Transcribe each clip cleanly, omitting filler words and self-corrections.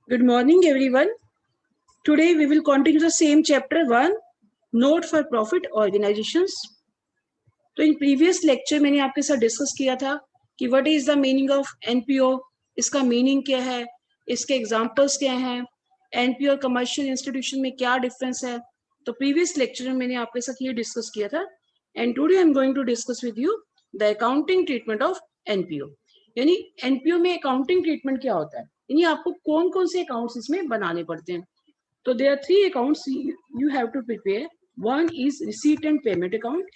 Good morning, everyone. Today we will continue the same chapter 1, Note for Profit Organizations. तो in previous lecture मैंने आपके साथ discuss किया था कि what is the meaning of NPO, इसका मीनिंग क्या है, इसके एग्जांपल्स क्या हैं, एनपीओ और कमर्शियल इंस्टीट्यूशन में क्या डिफरेंस है. तो प्रीवियस लेक्चर में मैंने आपके साथ ये डिस्कस किया था. And today I'm going to discuss with you the accounting treatment of NPO. यानी एनपीओ में अकाउंटिंग ट्रीटमेंट क्या होता है, यानी आपको कौन कौन से अकाउंट्स इसमें बनाने पड़ते हैं. तो there are 3 accounts you have to prepare. One is receipt and payment account.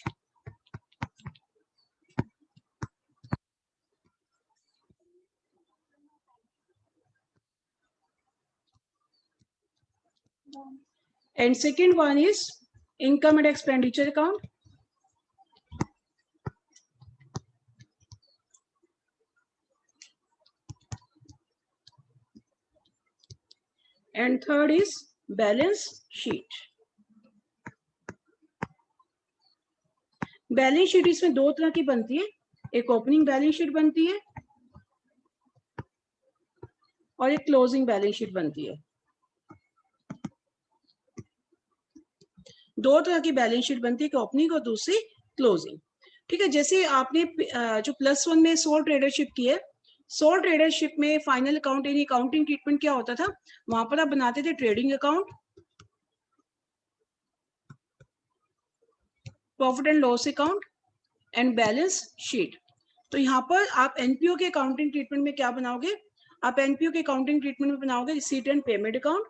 And second one is income and expenditure account. And third is balance sheet. Balance sheet इसमें 2 तरह की बनती है. एक ओपनिंग बैलेंस शीट बनती है और एक क्लोजिंग बैलेंस शीट बनती है. 2 तरह की बैलेंस शीट बनती है, एक ओपनिंग और दूसरी क्लोजिंग. ठीक है. जैसे आपने जो +1 में सोल ट्रेडरशिप की है, सोल ट्रेडरशिप में फाइनल अकाउंट यानी अकाउंटिंग ट्रीटमेंट क्या होता था, वहां पर आप बनाते थे trading account, profit and loss account and balance sheet. तो यहाँ पर आप एनपीओ के अकाउंटिंग ट्रीटमेंट में क्या बनाओगे, आप एनपीओ के अकाउंटिंग ट्रीटमेंट में बनाओगे receipt and payment account,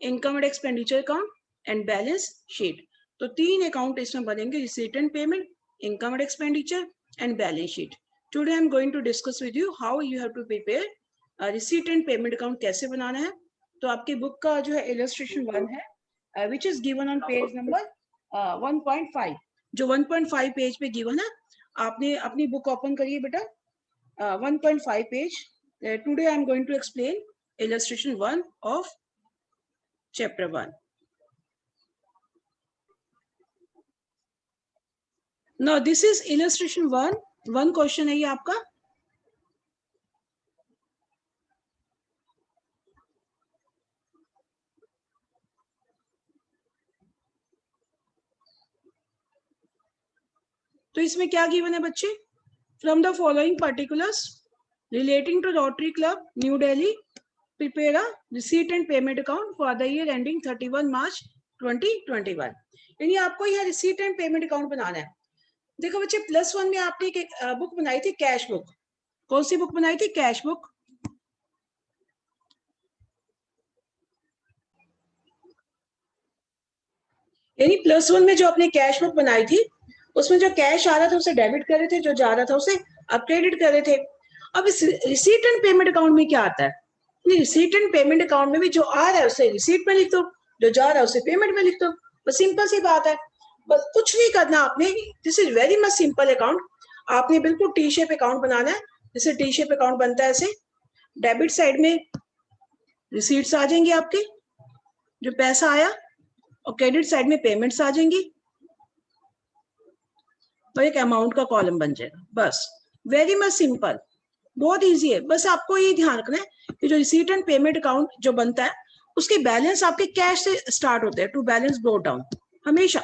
income and expenditure account and balance sheet. तो 3 अकाउंट इसमें बनेंगे, receipt and payment, income and expenditure and balance sheet. Today I'm going to discuss with you how you have to prepare receipt and payment account कैसे बनाना है. तो आपकी book का जो है इलस्ट्रेशन 1 है which is given on page number 1.5. जो 1.5 पेज पे गिवन है, आपने अपनी बुक ओपन करिए बेटा. 1.5 page. Today I'm going to explain illustration 1 of chapter 1. Now this is illustration 1. 1 question है ये आपका. तो इसमें क्या गिवन है बच्चे, from the following particulars relating to rotary club new Delhi prepare a receipt and payment account for the year ending 31 March 2021. यानी आपको यह रिसीट एंड पेमेंट अकाउंट बनाना है. देखो बच्चे +1 में आपने एक बुक बनाई थी कैश बुक. कौन सी बुक बनाई थी, कैश बुक. यानी +1 में जो आपने कैश बुक बनाई थी उसमें जो कैश आ रहा था उसे डेबिट कर रहे थे, जो जा रहा था उसे आप क्रेडिट कर रहे थे. अब इस रिसीट एंड पेमेंट अकाउंट में क्या आता है, रिसीट एंड पेमेंट अकाउंट में भी जो आ रहा है उसे रिसीट में लिख दो, जो जा रहा है उसे पेमेंट में लिख दो. बस सिंपल सी बात है, बस कुछ नहीं करना आपने. This is very much simple account. आपने बिल्कुल टी शेप अकाउंट बनाना है. जैसे टी शेप अकाउंट बनता है ऐसे, डेबिट साइड में रिसीट्स आ जाएंगे आपके जो पैसा आया, और क्रेडिट साइड में पेमेंट्स आ जाएंगी, तो एक अमाउंट का कॉलम बन जाएगा. बस वेरी मच सिंपल, बहुत इजी है. बस आपको ये ध्यान रखना है कि जो रिसीट एंड पेमेंट अकाउंट जो बनता है उसके बैलेंस आपके कैश से स्टार्ट होते हैं, टू बैलेंस ब्रोट डाउन. हमेशा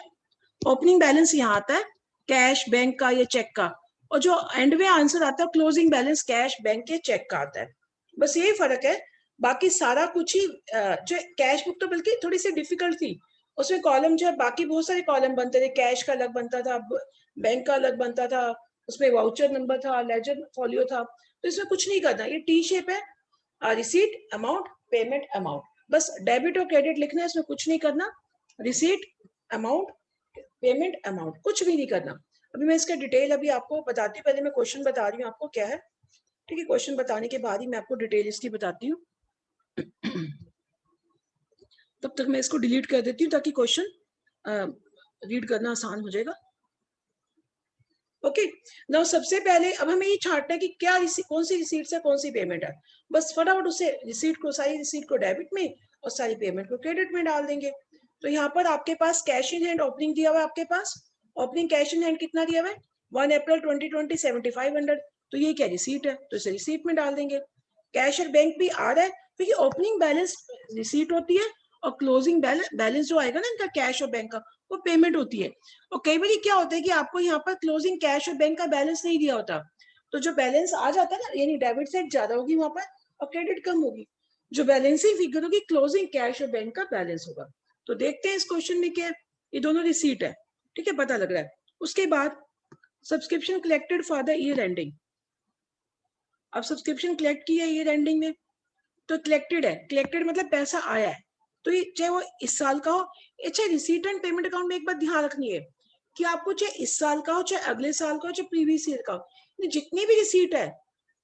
ओपनिंग बैलेंस यहाँ आता है कैश, बैंक का या चेक का, और जो एंड में आंसर आता है क्लोजिंग बैलेंस कैश, बैंक या चेक का आता है. बस यही फर्क है, बाकी सारा कुछ ही. जो कैश बुक तो बल्कि थोड़ी सी डिफिकल्ट थी, उसमें कॉलम जो है बाकी बहुत सारे कॉलम बनते थे. कैश का अलग बनता था, बैंक का अलग बनता था, उसमें वाउचर नंबर था, लेजर फॉलियो था. तो इसमें कुछ नहीं करना, ये टी शेप है, रिसीट अमाउंट पेमेंट अमाउंट. बस डेबिट और क्रेडिट लिखना है, इसमें कुछ नहीं करना. रिसीट अमाउंट पेमेंट अमाउंट, कुछ भी नहीं करना. अभी मैं इसका डिटेल अभी आपको बताती हूँ. पहले मैं क्वेश्चन बता रही हूँ आपको क्या है. ठीक है, क्वेश्चन बताने के बाद ही मैं आपको डिटेल इसकी बताती हूँ. तब तक मैं इसको डिलीट कर देती हूँ ताकि क्वेश्चन रीड करना आसान हो जाएगा. ओके. नाउ सबसे पहले अब हमें ये छांटना है कि क्या कौन सी रिसीट है, कौन सी पेमेंट है. बस फटाफट उसे रिसीट को, सारी रिसीट को डेबिट में और सारी पेमेंट को क्रेडिट में डाल देंगे. तो यहाँ पर आपके पास कैश इन हैंड ओपनिंग दिया हुआ है. आपके पास ओपनिंग कैश इन हैंड कितना दिया हुआ है, 1 अप्रैल 2020 7500. तो ये क्या रिसीट है, तो इसे रिसीट में डाल देंगे। कैश और बैंक भी आ रहा है क्योंकि ओपनिंग बैलेंस रिसीट होती है और क्लोजिंग बैलेंस जो आएगा ना इनका कैश और बैंक का वो पेमेंट होती है। और कई बार क्या होता है कि आपको यहाँ पर क्लोजिंग कैश और बैंक का बैलेंस नहीं दिया होता, तो जो बैलेंस आ जाता है ना, यानी डेबिट साइड ज्यादा होगी वहां पर और क्रेडिट कम होगी, जो बैलेंसिंग फिगर होगी क्लोजिंग कैश और बैंक का बैलेंस होगा। तो देखते हैं इस क्वेश्चन में क्या है, ये दोनों रिसीट है, ठीक है, पता लग रहा है। उसके बाद subscription collected for the year ending. अब सब्सक्रिप्शन कलेक्ट की है ईयर एंडिंग में, तो कलेक्टेड है, कलेक्टेड मतलब पैसा आया है, तो ये चाहे वो इस साल का हो, चाहे रिसीट एंड पेमेंट अकाउंट में एक बात ध्यान रखनी है कि आपको चाहे इस साल का हो, चाहे अगले साल का हो, चाहे प्रीवियस ईयर का हो, जितनी भी रिसीट है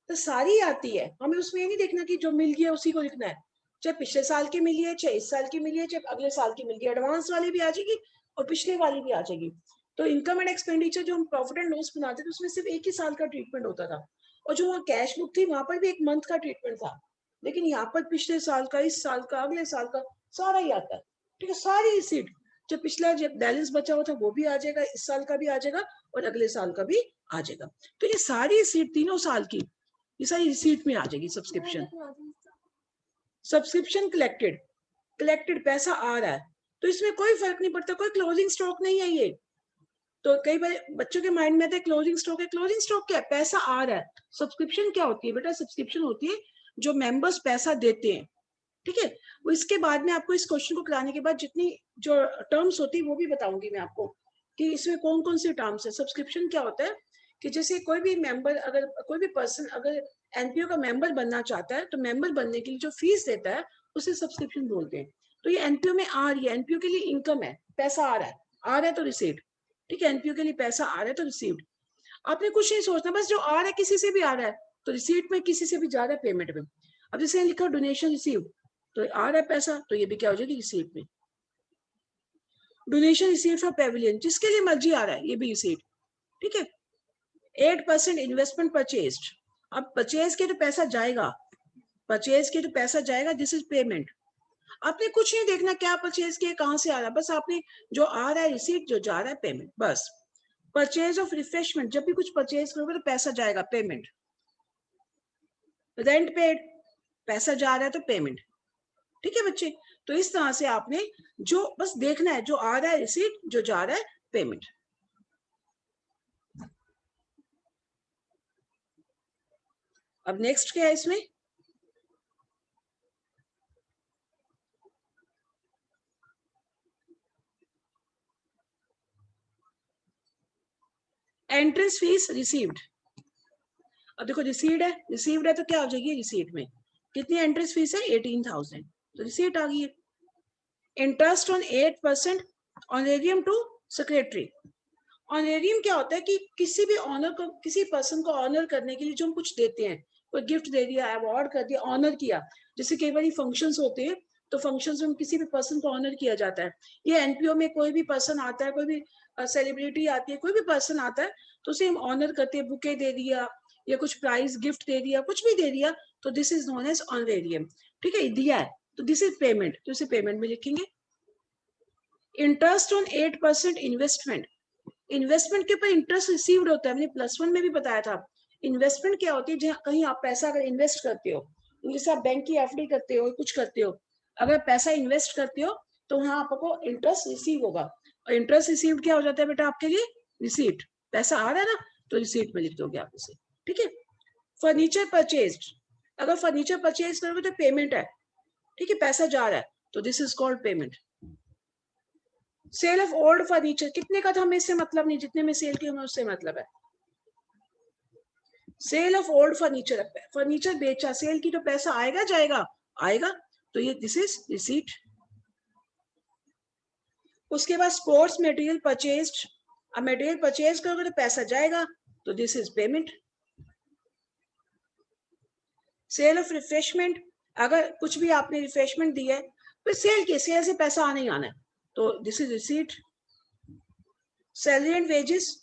तो सारी आती है, हमें उसमें ये नहीं देखना कि जो मिल गया उसी को लिखना है, चाहे पिछले साल की मिली है, चाहे इस साल की मिली है, चाहे अगले साल की मिल गई, एडवांस वाली भी आ जाएगी और पिछले वाली भी आ जाएगी। तो इनकम एंड एक्सपेंडिचर जो हम प्रॉफिट एंड लॉस बनाते थे उसमें सिर्फ एक ही साल का ट्रीटमेंट होता था, और जो वहाँ कैश बुक थी वहां पर भी एक मंथ का ट्रीटमेंट था, लेकिन यहाँ पर पिछले साल का, इस साल का, अगले साल का सारा ही आता है, ठीक है, सारी रिसीट, जो पिछला जब बैलेंस बचा हुआ था वो भी आ जाएगा, इस साल का भी आ जाएगा और अगले साल का भी आ जाएगा। तो ये सारी रिसीट तीनों साल की ये सारी रिसीट में आ जाएगी सब्सक्रिप्शन। सब्सक्रिप्शन कलेक्टेड, कलेक्टेड पैसा आ रहा है, तो इसमें कोई फर्क नहीं पड़ता, कोई क्लोजिंग स्टॉक नहीं है ये। तो कई बार बच्चों के माइंड में आता है क्लोजिंग स्टॉक है, क्लोजिंग स्टॉक क्या है, पैसा आ रहा है। सब्सक्रिप्शन क्या होती है बेटा, सब्सक्रिप्शन होती है जो मेंबर्स पैसा देते हैं, ठीक है। वो इसके बाद में आपको इस क्वेश्चन को कराने के बाद जितनी जो टर्म्स होती है वो भी बताऊंगी मैं आपको कि इसमें कौन कौन से टर्म्स है। सब्सक्रिप्शन क्या होता है कि जैसे कोई भी मेंबर, अगर कोई भी पर्सन अगर एनपीओ का मेंबर बनना चाहता है तो मेंबर बनने के लिए जो फीस देता है उसे सब्सक्रिप्शन बोलते हैं। तो ये एनपीओ में आ रही है, एनपीओ के लिए इनकम है, पैसा आ रहा है, आ रहा है तो रिसीट, ठीक है, एनपीओ के लिए पैसा आ रहा है तो रिसीव्ड। आपने कुछ नहीं सोचना, बस जो आ रहा है किसी से भी आ रहा है तो रिसीट में, किसी से भी जा रहा है पेमेंट में। अब जैसे लिखा डोनेशन रिसीव, तो आ रहा है पैसा, तो ये भी क्या हो जाएगी रिसीट में। डोनेशन रिसीव फॉर पेविलियन, जिसके लिए मर्जी आ रहा है ये भी रिसीट, ठीक है। 8% इन्वेस्टमेंट परचेज, अब परचेज के तो पैसा जाएगा, परचेज के तो पैसा जाएगा, दिस इज पेमेंट। आपने कुछ नहीं देखना क्या परचेज किया, कहां से आ रहा है, बस आपने जो आ रहा है रिसीट, जो जा रहा है पेमेंट, बस। परचेज ऑफ रिफ्रेशमेंट, जब भी कुछ परचेज करोगे तो पैसा जाएगा, पेमेंट। रेंट पेड, पैसा जा रहा है तो पेमेंट, ठीक है बच्चे। तो इस तरह से आपने जो बस देखना है, जो आ रहा है रिसीट, जो जा रहा है पेमेंट। अब नेक्स्ट क्या है इसमें, एंट्रेंस फीस रिसीव्ड। अब देखो रिसीव्ड है तो क्या हो जाएगी रिसीट में, कितनी एंट्रेंस फीस है 18,000, तो रिसीट आ गई है। Interest on 8% honorarium to secretary. Honorarium क्या होता है कि किसी भी ऑनर को, किसी पर्सन को ऑनर करने के लिए जो हम कुछ देते हैं, कोई गिफ्ट दे दिया, अवार्ड कर दिया, ऑनर किया, जैसे कई बार फंक्शंस होते हैं तो फंक्शंस में किसी भी पर्सन को ऑनर किया जाता है। ये एनपीओ में कोई भी पर्सन आता है, कोई भी सेलिब्रिटी आती है, कोई भी पर्सन आता है तो उसे हम ऑनर करते हैं, बुके दे दिया या कुछ प्राइज गिफ्ट दे दिया, कुछ भी दे दिया, तो this is known as honorarium, ठीक है, दिया है तो दिस इज पेमेंट, तो इसे पेमेंट में लिखेंगे। इंटरेस्ट ऑन 8% इन्वेस्टमेंट, इन्वेस्टमेंट के ऊपर इंटरेस्ट रिसीव्ड होता है, मैंने +1 में भी बताया था। इन्वेस्टमेंट क्या होती है, जहाँ कहीं आप पैसा अगर इन्वेस्ट करते हो, जैसे आप बैंक की एफडी करते हो, कुछ करते हो, अगर पैसा इन्वेस्ट करते हो तो वहां आपको इंटरेस्ट रिसीव होगा, और इंटरेस्ट रिसीव क्या हो जाता है बेटा आपके लिए रिसीट, पैसा आ रहा है ना, तो रिसीट में लिख दोगे आप इसे, ठीक है। फर्नीचर परचेज, अगर फर्नीचर परचेज करोगे तो पेमेंट है, ठीक है, पैसा जा रहा है, तो this is called payment. Sale of old furniture, कितने का था हमें इससे मतलब नहीं, जितने में सेल की हमें उससे मतलब है। Sale of old furniture, furniture बेचा, सेल की तो पैसा आएगा जाएगा, आएगा, तो ये दिस इज रिसीट। उसके बाद स्पोर्ट्स मटेरियल परचेज्ड, अब मटेरियल परचेज करोगे तो पैसा जाएगा, तो this is payment. Sale of refreshment, अगर कुछ भी आपने रिफ्रेशमेंट दी है तो सेल के, सेल से पैसा आने ही आना है, तो this is receipt. Salary and wages,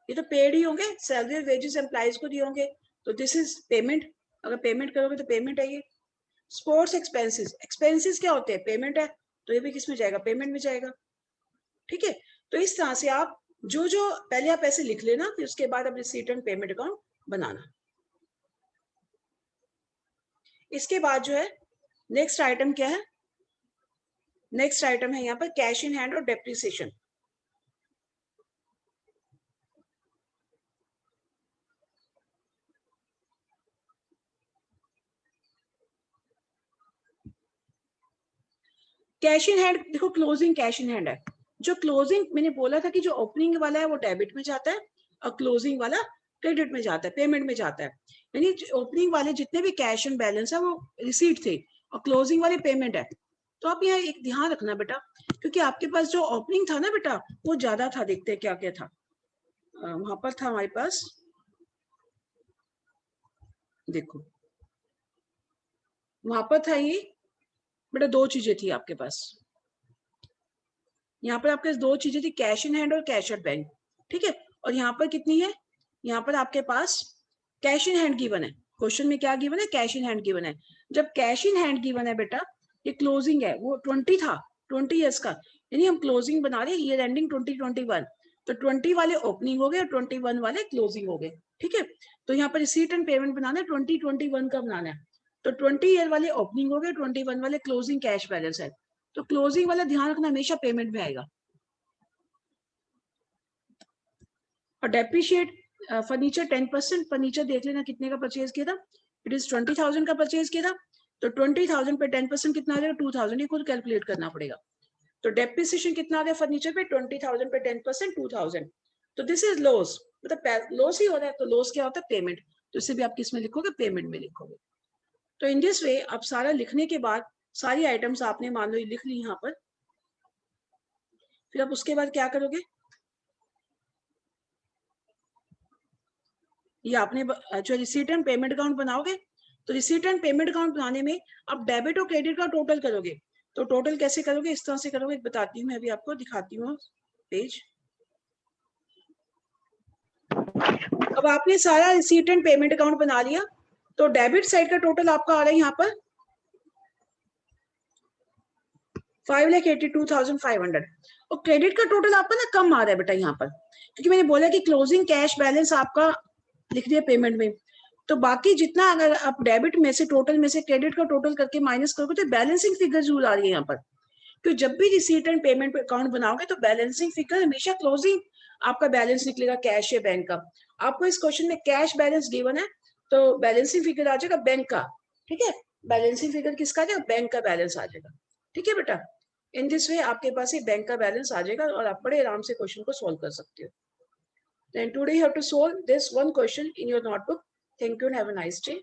ये तो पेड ही होंगे, सैलरी और वेजेस एम्प्लॉइज को दिए होंगे, तो दिस इज पेमेंट, अगर पेमेंट करोगे तो पेमेंट है ये। स्पोर्ट्स एक्सपेंसेस, एक्सपेंसेस क्या होते हैं, पेमेंट है, तो ये भी किस में जाएगा, पेमेंट में जाएगा, ठीक है। तो इस तरह से आप जो जो पहले आप ऐसे लिख लेना, फिर उसके बाद आप रिसीट एंड पेमेंट अकाउंट बनाना। इसके बाद जो है नेक्स्ट आइटम क्या है, नेक्स्ट आइटम है यहाँ पर कैश इन हैंड और डेप्रिसिएशन। कैश इन हैंड देखो, क्लोजिंग कैश इन हैंड है। जो क्लोजिंग मैंने बोला था कि जो ओपनिंग वाला है वो डेबिट में जाता है और क्लोजिंग वाला क्रेडिट में जाता है, पेमेंट में जाता है। यानी ओपनिंग वाले जितने भी कैश एंड बैलेंस है वो रिसीट थे और क्लोजिंग वाले पेमेंट है। तो आप यहाँ एक ध्यान रखना बेटा, क्योंकि आपके पास जो ओपनिंग था ना बेटा वो ज्यादा था। देखते हैं क्या क्या था वहां पर। था हमारे पास, देखो वहां पर था ये बेटा, दो चीजें थी आपके पास। यहाँ पर आपके पास दो चीजें थी, कैश इन हैंड और कैश एट बैंक, ठीक है। और यहाँ पर कितनी है, यहाँ पर आपके पास कैश इन हैंड गिवन है। क्वेश्चन में क्या गिवन है, कैश इन हैंड गिवन है। जब कैश इन हैंड गिवन है बेटा, ये क्लोजिंग है, वो 20 था, 20 ईयर्स का, यानी हम क्लोजिंग बना रहे हैं ईयर एंडिंग 2021। तो 20 वाले ओपनिंग हो गए और 21 वाले क्लोजिंग हो गए, ठीक है। तो यहाँ पर रिसीट एंड पेमेंट बनाना है 2021 का बनाना है। तो 20 ईयर वाले ओपनिंग हो गए, 21 वाले क्लोजिंग कैश बैलेंस है। तो क्लोजिंग वाला ध्यान रखना हमेशा पेमेंट में आएगा। और डेप्रिशिएट फर्नीचर 10%, फर्नीचर देख लेना कितने का परचेज किया था, इट इज 20,000 का परचेज किया था। तो 20,000 पे 10% कितना आ जाएगा, 2,000, ये खुद कैलकुलेट करना पड़ेगा। तो डेप्रिसिएशन कितना आ गया फर्नीचर पे, 20,000 पे 10% 2,000। तो दिस इज लॉस, मतलब लॉस ही हो रहा है। तो लॉस क्या होता है, पेमेंट। तो इसे भी आप किस में लिखोगे, पेमेंट में लिखोगे। तो इन दिस वे आप सारा लिखने के बाद सारी आइटम्स आपने मान लो लिख ली यहाँ पर, फिर आप उसके बाद क्या करोगे, ये आपने जो रिसीट एंड पेमेंट अकाउंट बनाओगे। तो रिसीट एंड पेमेंट अकाउंट बनाने में आप डेबिट और क्रेडिट का टोटल करोगे। तो टोटल कैसे करोगे, इस तरह से करोगे, बताती हूँ मैं अभी आपको, दिखाती हूँ पेज। अब आपने सारा रिसीट एंड पेमेंट अकाउंट बना लिया। तो डेबिट साइड का टोटल आपका आ रहा है यहाँ पर 5,82,500 और क्रेडिट का टोटल आपका ना कम आ रहा है बेटा यहाँ पर, क्योंकि मैंने बोला कि क्लोजिंग कैश बैलेंस आपका लिख दिया पेमेंट में। तो बाकी जितना अगर आप डेबिट में से टोटल में से क्रेडिट का टोटल करके माइनस करोगे तो बैलेंसिंग फिगर जरूर आ रही है यहाँ पर। तो जब भी रिसीट एंड पेमेंट अकाउंट बनाओगे तो बैलेंसिंग फिगर हमेशा क्लोजिंग आपका बैलेंस निकलेगा कैश या बैंक का। आपको इस क्वेश्चन में कैश बैलेंस गिवन है तो बैलेंसिंग फिगर आ जाएगा बैंक का, ठीक है। बैलेंसिंग फिगर किसका आ जाएगा, बैंक का बैलेंस आ जाएगा, ठीक है बेटा। इन दिस वे आपके पास ये बैंक का बैलेंस आ जाएगा और आप बड़े आराम से क्वेश्चन को सोल्व कर सकते हो। Then today you have to solve this one question in your notebook. Thank you and have a nice day.